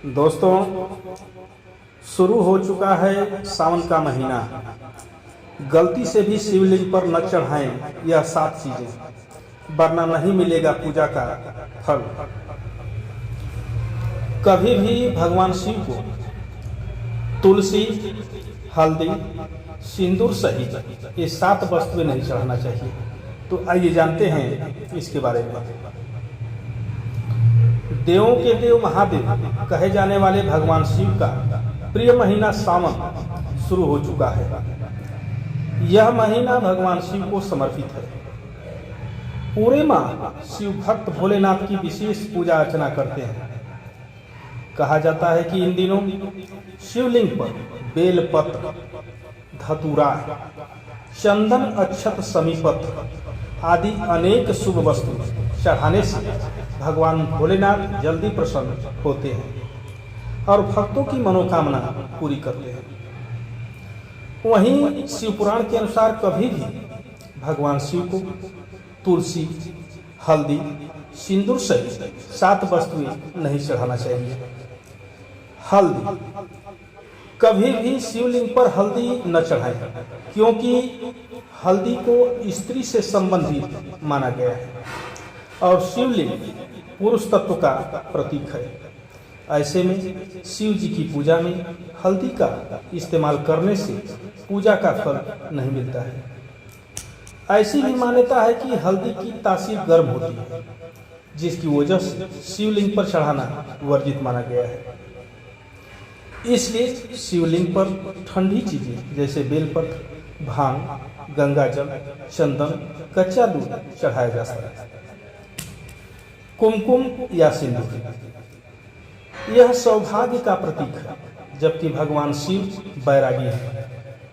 दोस्तों, शुरू हो चुका है सावन का महीना। गलती से भी शिवलिंग पर न चढ़ाएं यह 7 चीजें, वरना नहीं मिलेगा पूजा का फल। कभी भी भगवान शिव को तुलसी, हल्दी, सिंदूर सहित ये 7 वस्तुएं नहीं चढ़ाना चाहिए। तो आइए जानते हैं इसके बारे में। देवों के देव महादेव कहे जाने वाले भगवान शिव का प्रिय महीना सावन शुरू हो चुका है। यह महीना भगवान शिव को समर्पित है। पूरे माह शिव भक्त भोलेनाथ की विशेष पूजा अर्चना करते हैं। कहा जाता है कि इन दिनों शिवलिंग पर बेलपत्र, धतूरा, चंदन, अक्षत, समीपत्र आदि अनेक शुभ वस्तु चढ़ाने से भगवान भोलेनाथ जल्दी प्रसन्न होते हैं और भक्तों की मनोकामना पूरी करते हैं। वहीं शिव पुराण के अनुसार कभी भी भगवान शिव को तुलसी, हल्दी, सिंदूर सहित 7 वस्तुएं नहीं चढ़ाना चाहिए। हल्दी, कभी भी शिवलिंग पर हल्दी न चढ़ाएं, क्योंकि हल्दी को स्त्री से संबंधित माना गया है और शिवलिंग पुरुष तत्व का प्रतीक है। ऐसे में शिव जी की पूजा में हल्दी का इस्तेमाल करने से पूजा का फल नहीं मिलता है। ऐसी भी मान्यता है कि हल्दी की तासीर गर्म होती है, जिसकी वजह से शिवलिंग पर चढ़ाना वर्जित माना गया है। इसलिए शिवलिंग पर ठंडी चीजें जैसे बेलपत्र, भांग, गंगाजल, चंदन, कच्चा दूध चढ़ाया जा सकता है। कुमकुम या सिंदूर, यह सौभाग्य का प्रतीक है, जबकि भगवान शिव बैरागी है।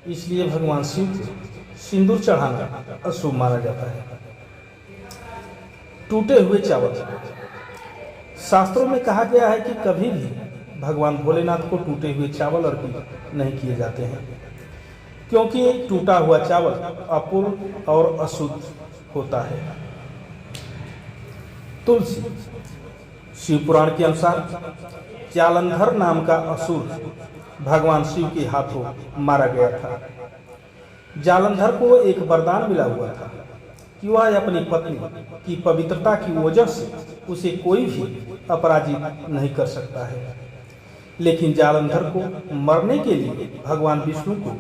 इसलिए भगवान शिव को सिंदूर चढ़ाना अशुभ माना जाता है। टूटे हुए चावल, शास्त्रों में कहा गया है कि कभी भी भगवान भोलेनाथ को टूटे हुए चावल अर्पित नहीं किए जाते हैं, क्योंकि टूटा हुआ चावल अपूर्ण और अशुद्ध होता है। तुलसी, शिव पुराण के अनुसार जालंधर नाम का असुर भगवान शिव के हाथों मारा गया था। जालंधर को एक वरदान मिला हुआ था कि वह अपनी पत्नी की पवित्रता की वजह से उसे कोई भी अपराजित नहीं कर सकता है। लेकिन जालंधर को मरने के लिए भगवान विष्णु को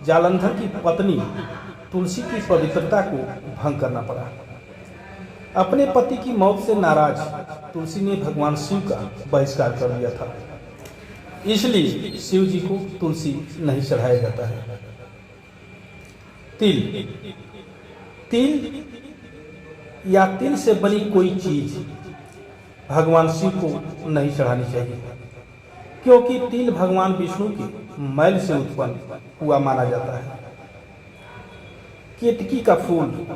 जालंधर की पत्नी तुलसी की पवित्रता को भंग करना पड़ा। अपने पति की मौत से नाराज तुलसी ने भगवान शिव का बहिष्कार कर दिया था। इसलिए शिव जी को तुलसी नहीं चढ़ाया जाता है। तिल, तिल या तिल से बनी कोई चीज भगवान शिव को नहीं चढ़ानी चाहिए, क्योंकि तिल भगवान विष्णु के मैल से उत्पन्न हुआ माना जाता है। केतकी का फूल,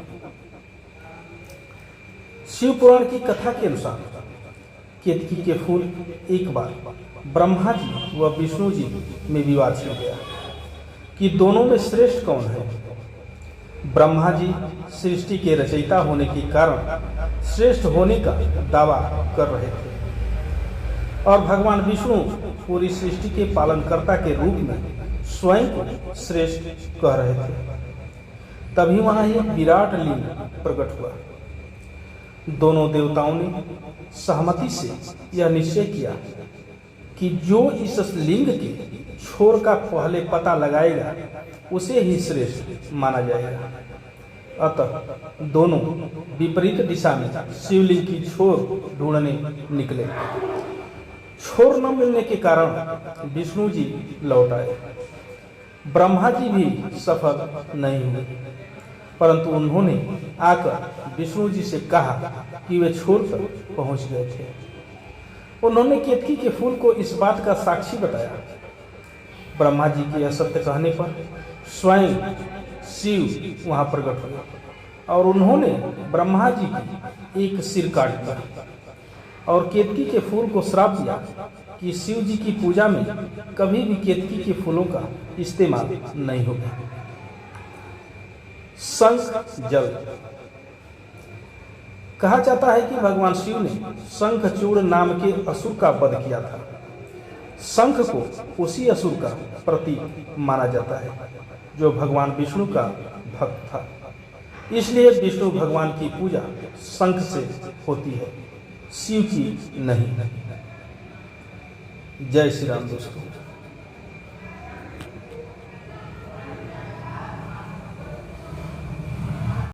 शिव पुराण की कथा के अनुसार केतकी के फूल एक बार ब्रह्मा जी व विष्णु जी में विवाद छिड़ गया कि दोनों में श्रेष्ठ कौन है। ब्रह्मा जी सृष्टि के रचयिता होने के कारण श्रेष्ठ होने का दावा कर रहे थे और भगवान विष्णु पूरी सृष्टि के पालनकर्ता के रूप में स्वयं को श्रेष्ठ कह रहे थे। तभी वहां एक विराट लिंग प्रकट हुआ। दोनों देवताओं ने सहमति से यह निश्चय किया कि जो इस लिंग के छोर का पहले पता लगाएगा उसे ही श्रेष्ठ माना जाएगा। अतः दोनों विपरीत दिशा में शिवलिंग की छोर ढूंढने निकले। छोर न मिलने के कारण विष्णु जी लौट आए। ब्रह्मा जी भी सफल नहीं हुए, परंतु उन्होंने आकर विष्णु जी से कहा कि वे छोर तक पहुंच गए थे। उन्होंने केतकी के फूल को इस बात का साक्षी बताया। ब्रह्मा जी के असत्य कहने पर स्वयं शिव वहां प्रकट हुए और उन्होंने ब्रह्मा जी की एक सिर काट दिया और केतकी के फूल को श्राप दिया कि शिव जी की पूजा में कभी भी केतकी के फूलों का इस्तेमाल नहीं होगा। शंख जल, कहा जाता है कि भगवान शिव ने शंखचूड़ नाम के असुर का वध किया था। शंख को उसी असुर का प्रतीक माना जाता है जो भगवान विष्णु का भक्त था। इसलिए विष्णु भगवान की पूजा शंख से होती है, शिव की नहीं। जय श्री राम दोस्तों।